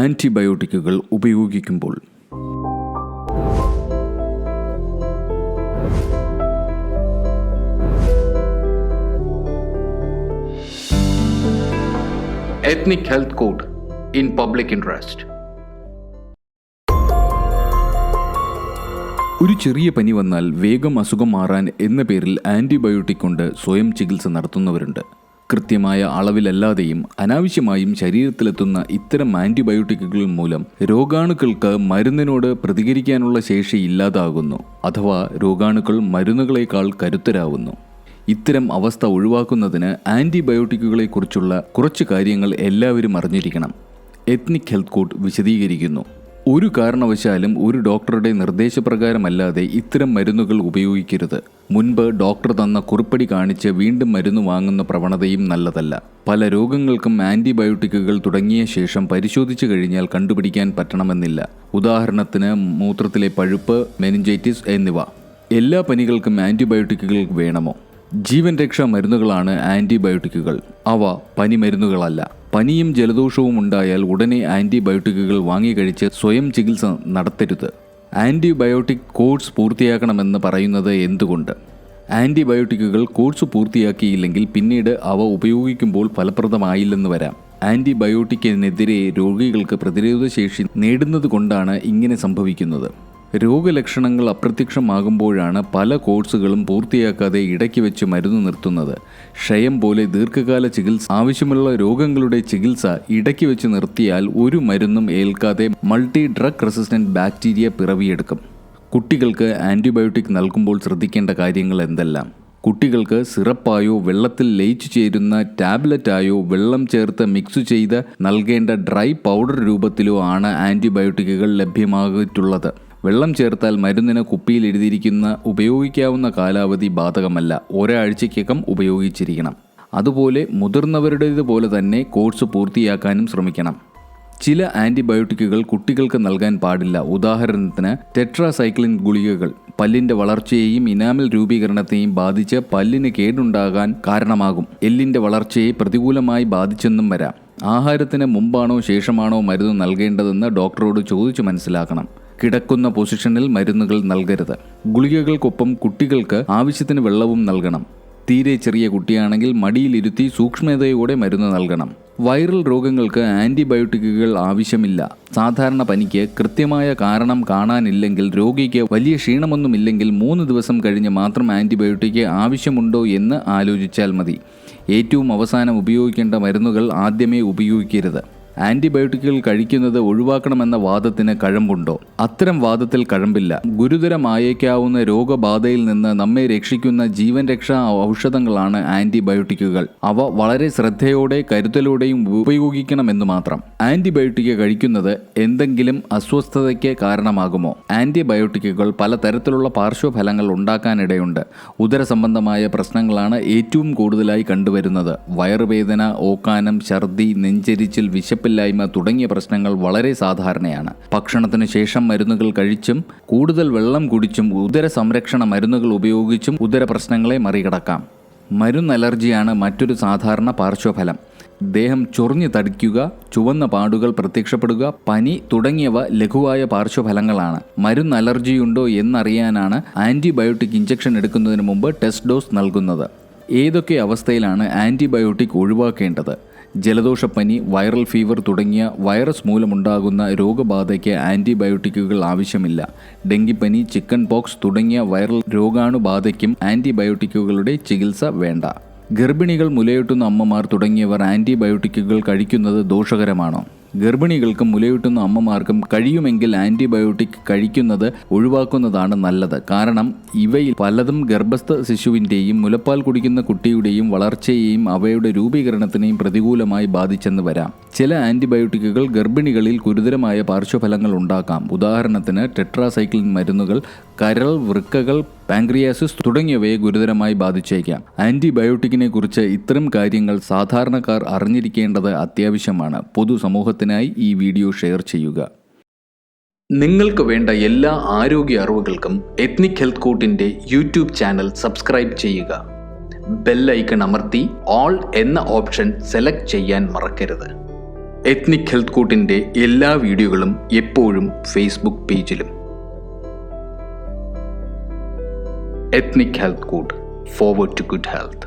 ആൻറ്റിബയോട്ടിക്കുകൾ ഉപയോഗിക്കുമ്പോൾ. Ethnic health code in public interest. ഒരു ചെറിയ പനി വന്നാൽ വേഗം അസുഖം മാറാൻ എന്ന പേരിൽ ആൻറ്റിബയോട്ടിക് കൊണ്ട് സ്വയം ചികിത്സ നടത്തുന്നവരുണ്ട്. കൃത്യമായ അളവിലല്ലാതെയും അനാവശ്യമായും ശരീരത്തിലെത്തുന്ന ഇത്തരം ആൻറ്റിബയോട്ടിക്കുകൾ മൂലം രോഗാണുക്കൾക്ക് മരുന്നിനോട് പ്രതികരിക്കാനുള്ള ശേഷി ഇല്ലാതാകുന്നു, അഥവാ രോഗാണുക്കൾ മരുന്നുകളേക്കാൾ കരുത്തരാകുന്നു. ഇത്തരം അവസ്ഥ ഒഴിവാക്കുന്നതിന് ആൻറ്റിബയോട്ടിക്കുകളെക്കുറിച്ചുള്ള കുറച്ച് കാര്യങ്ങൾ എല്ലാവരും അറിഞ്ഞിരിക്കണം. എത്നിക് ഹെൽത്ത് കോഡ് വിശദീകരിക്കുന്നു. ഒരു കാരണവശാലും ഒരു ഡോക്ടറുടെ നിർദ്ദേശപ്രകാരമല്ലാതെ ഇത്തരം മരുന്നുകൾ ഉപയോഗിക്കരുത്. മുൻപ് ഡോക്ടർ തന്ന കുറിപ്പടി കാണിച്ച് വീണ്ടും മരുന്ന് വാങ്ങുന്ന പ്രവണതയും നല്ലതല്ല. പല രോഗങ്ങൾക്കും ആൻറ്റിബയോട്ടിക്കുകൾ തുടങ്ങിയ ശേഷം പരിശോധിച്ചു കഴിഞ്ഞാൽ കണ്ടുപിടിക്കാൻ പറ്റണമെന്നില്ല. ഉദാഹരണത്തിന് മൂത്രത്തിലെ പഴുപ്പ്, മെനിഞ്ചൈറ്റിസ് എന്നിവ. എല്ലാ പനികൾക്കും ആൻറ്റിബയോട്ടിക്കുകൾ വേണമോ? ജീവൻ രക്ഷാ മരുന്നുകളാണ് ആൻറ്റിബയോട്ടിക്കുകൾ. അവ പനിമരുന്നുകളല്ല. പനിയും ജലദോഷവും ഉണ്ടായാൽ ഉടനെ ആൻറ്റിബയോട്ടിക്കുകൾ വാങ്ങിക്കഴിച്ച് സ്വയം ചികിത്സ നടത്തരുത്. ആൻറ്റിബയോട്ടിക് കോഴ്സ് പൂർത്തിയാക്കണമെന്ന് പറയുന്നത് എന്തുകൊണ്ട്? ആൻറ്റിബയോട്ടിക്കുകൾ കോഴ്സ് പൂർത്തിയാക്കിയില്ലെങ്കിൽ പിന്നീട് അവ ഉപയോഗിക്കുമ്പോൾ ഫലപ്രദമായില്ലെന്ന് വരാം. ആൻറ്റിബയോട്ടിക്കിനെതിരെ രോഗികൾക്ക് പ്രതിരോധശേഷി നേടുന്നത് കൊണ്ടാണ് ഇങ്ങനെ സംഭവിക്കുന്നത്. രോഗലക്ഷണങ്ങൾ അപ്രത്യക്ഷമാകുമ്പോഴാണ് പല കോഴ്സുകളും പൂർത്തിയാക്കാതെ ഇടയ്ക്ക് വെച്ച് മരുന്ന് നിർത്തുന്നത്. ക്ഷയം പോലെ ദീർഘകാല ചികിത്സ ആവശ്യമുള്ള രോഗങ്ങളുടെ ചികിത്സ ഇടയ്ക്ക് വെച്ച് നിർത്തിയാൽ ഒരു മരുന്നും ഏൽക്കാതെ മൾട്ടി ഡ്രഗ് റെസിസ്റ്റന്റ് ബാക്ടീരിയ പിറവിയെടുക്കും. കുട്ടികൾക്ക് ആൻറ്റിബയോട്ടിക് നൽകുമ്പോൾ ശ്രദ്ധിക്കേണ്ട കാര്യങ്ങൾ എന്തെല്ലാം? കുട്ടികൾക്ക് സിറപ്പായോ വെള്ളത്തിൽ ലയിച്ചു ചേരുന്ന ടാബ്ലറ്റായോ വെള്ളം ചേർത്ത് മിക്സ് ചെയ്ത് നൽകേണ്ട ഡ്രൈ പൗഡർ രൂപത്തിലോ ആണ് ആൻറ്റിബയോട്ടിക്കുകൾ ലഭ്യമായിട്ടുള്ളത്. വെള്ളം ചേർത്താൽ മരുന്നിന് കുപ്പിയിൽ എഴുതിയിരിക്കുന്ന ഉപയോഗിക്കാവുന്ന കാലാവധി ബാധകമല്ല. ഒരാഴ്ചയ്ക്കകം ഉപയോഗിച്ചിരിക്കണം. അതുപോലെ മുതിർന്നവരുടേതുപോലെ തന്നെ കോഴ്സ് പൂർത്തിയാക്കാനും ശ്രമിക്കണം. ചില ആൻറ്റിബയോട്ടിക്കുകൾ കുട്ടികൾക്ക് നൽകാൻ പാടില്ല. ഉദാഹരണത്തിന് ടെട്രാസൈക്ലിൻ ഗുളികകൾ പല്ലിൻ്റെ വളർച്ചയെയും ഇനാമൽ രൂപീകരണത്തെയും ബാധിച്ച് പല്ലിന് കേടുണ്ടാകാൻ കാരണമാകും. എല്ലിൻ്റെ വളർച്ചയെ പ്രതികൂലമായി ബാധിച്ചെന്നും വരാം. ആഹാരത്തിന് മുമ്പാണോ ശേഷമാണോ മരുന്ന് നൽകേണ്ടതെന്ന് ഡോക്ടറോട് ചോദിച്ചു മനസ്സിലാക്കണം. കിടക്കുന്ന പൊസിഷനിൽ മരുന്നുകൾ നൽകരുത്. ഗുളികകൾക്കൊപ്പം കുട്ടികൾക്ക് ആവശ്യത്തിന് വെള്ളവും നൽകണം. തീരെ ചെറിയ കുട്ടിയാണെങ്കിൽ മടിയിലിരുത്തി സൂക്ഷ്മതയോടെ മരുന്ന് നൽകണം. വൈറൽ രോഗങ്ങൾക്ക് ആൻറ്റിബയോട്ടിക്കുകൾ ആവശ്യമില്ല. സാധാരണ പനിക്ക് കൃത്യമായ കാരണം കാണാനില്ലെങ്കിൽ, രോഗിക്ക് വലിയ ക്ഷീണമൊന്നുമില്ലെങ്കിൽ 3 ദിവസം കഴിഞ്ഞ് മാത്രം ആൻറ്റിബയോട്ടിക് ആവശ്യമുണ്ടോ എന്ന് ആലോചിച്ചാൽ മതി. ഏറ്റവും അവസാനം ഉപയോഗിക്കേണ്ട മരുന്നുകൾ ആദ്യമേ ഉപയോഗിക്കരുത്. ആൻറ്റിബയോട്ടിക്കുകൾ കഴിക്കുന്നത് ഒഴിവാക്കണമെന്ന വാദത്തിന് കഴമ്പുണ്ടോ? അത്തരം വാദത്തിൽ കഴമ്പില്ല. ഗുരുതരമായേക്കാവുന്ന രോഗബാധയിൽ നിന്ന് നമ്മെ രക്ഷിക്കുന്ന ജീവൻ രക്ഷാ ഔഷധങ്ങളാണ് ആൻറ്റിബയോട്ടിക്കുകൾ. അവ വളരെ ശ്രദ്ധയോടെ കരുതലോടെയും ഉപയോഗിക്കണമെന്ന് മാത്രം. ആൻറ്റിബയോട്ടിക് കഴിക്കുന്നത് എന്തെങ്കിലും അസ്വസ്ഥതയ്ക്ക് കാരണമാകുമോ? ആൻറ്റിബയോട്ടിക്കുകൾ പലതരത്തിലുള്ള പാർശ്വഫലങ്ങൾ ഉണ്ടാക്കാനിടയുണ്ട്. ഉദര സംബന്ധമായ പ്രശ്നങ്ങളാണ് ഏറ്റവും കൂടുതലായി കണ്ടുവരുന്നത്. വയറുവേദന, ഓക്കാനം, ഛർദി, നെഞ്ചരിച്ചിൽ, വിശപ്പില്ലായ്മ തുടങ്ങിയ പ്രശ്നങ്ങൾ വളരെ സാധാരണയാണ്. ഭക്ഷണത്തിന് ശേഷം മരുന്നുകൾ കഴിച്ചും കൂടുതൽ വെള്ളം കുടിച്ചും ഉദര സംരക്ഷണ മരുന്നുകൾ ഉപയോഗിച്ചും ഉദര പ്രശ്നങ്ങളെ മറികടക്കാം. മരുന്ന് അലർജിയാണ് മറ്റൊരു സാധാരണ പാർശ്വഫലം. ദേഹം ചൊറിഞ്ഞു തടിക്കുക, ചുവന്ന പാടുകൾ പ്രത്യക്ഷപ്പെടുക, പനി തുടങ്ങിയവ ലഘുവായ പാർശ്വഫലങ്ങളാണ്. മരുന്ന് അലർജിയുണ്ടോ എന്നറിയാനാണ് ആൻറ്റിബയോട്ടിക് ഇഞ്ചക്ഷൻ എടുക്കുന്നതിന് മുമ്പ് ടെസ്റ്റ് ഡോസ് നൽകുന്നത്. ഏതൊക്കെ അവസ്ഥയിലാണ് ആൻറ്റിബയോട്ടിക് ഒഴിവാക്കേണ്ടത്? ജലദോഷപ്പനി, വൈറൽ ഫീവർ തുടങ്ങിയ വൈറസ് മൂലമുണ്ടാകുന്ന രോഗബാധയ്ക്ക് ആൻറ്റിബയോട്ടിക്കുകൾ ആവശ്യമില്ല. ഡെങ്കിപ്പനി, ചിക്കൻ പോക്സ് തുടങ്ങിയ വൈറൽ രോഗാണുബാധയ്ക്കും ആൻറ്റിബയോട്ടിക്കുകളുടെ ചികിത്സ വേണ്ട. ഗർഭിണികൾ, മുലയൂട്ടുന്ന അമ്മമാർ തുടങ്ങിയവർ ആൻറ്റിബയോട്ടിക്കുകൾ കഴിക്കുന്നത് ദോഷകരമാണോ? ഗർഭിണികൾക്കും മുലയൂട്ടുന്ന അമ്മമാർക്കും കഴിയുമെങ്കിൽ ആൻറ്റിബയോട്ടിക് കഴിക്കുന്നത് ഒഴിവാക്കുന്നതാണ് നല്ലത്. കാരണം ഇവയിൽ പലതും ഗർഭസ്ഥ ശിശുവിൻ്റെയും മുലപ്പാൽ കുടിക്കുന്ന കുട്ടിയുടെയും വളർച്ചയെയും അവയുടെ രൂപീകരണത്തിനെയും പ്രതികൂലമായി ബാധിച്ചെന്ന് വരാം. ചില ആൻറ്റിബയോട്ടിക്കുകൾ ഗർഭിണികളിൽ ഗുരുതരമായ പാർശ്വഫലങ്ങൾ ഉണ്ടാക്കാം. ഉദാഹരണത്തിന് ടെട്രാസൈക്ലിൻ മരുന്നുകൾ കരൾ, വൃക്കകൾ, പാൻക്രിയാസിസ് തുടങ്ങിയവയെ ഗുരുതരമായി ബാധിച്ചേക്കാം. ആൻറ്റിബയോട്ടിക്കിനെ കുറിച്ച് ഇത്തരം കാര്യങ്ങൾ സാധാരണക്കാർ അറിഞ്ഞിരിക്കേണ്ടത് അത്യാവശ്യമാണ്. പൊതുസമൂഹത്തിനായി ഈ വീഡിയോ ഷെയർ ചെയ്യുക. നിങ്ങൾക്ക് വേണ്ട എല്ലാ ആരോഗ്യ അറിവുകൾക്കും എത്നിക് ഹെൽത്ത് കോഡിൻ്റെ യൂട്യൂബ് ചാനൽ സബ്സ്ക്രൈബ് ചെയ്യുക. ബെൽ ഐക്കൺ അമർത്തി ഓൾ എന്ന ഓപ്ഷൻ സെലക്ട് ചെയ്യാൻ മറക്കരുത്. എത്നിക് ഹെൽത്ത് കോട്ടിൻ്റെ എല്ലാ വീഡിയോകളും എപ്പോഴും ഫേസ്ബുക്ക് പേജിലും. Ethnic health court, forward to good health.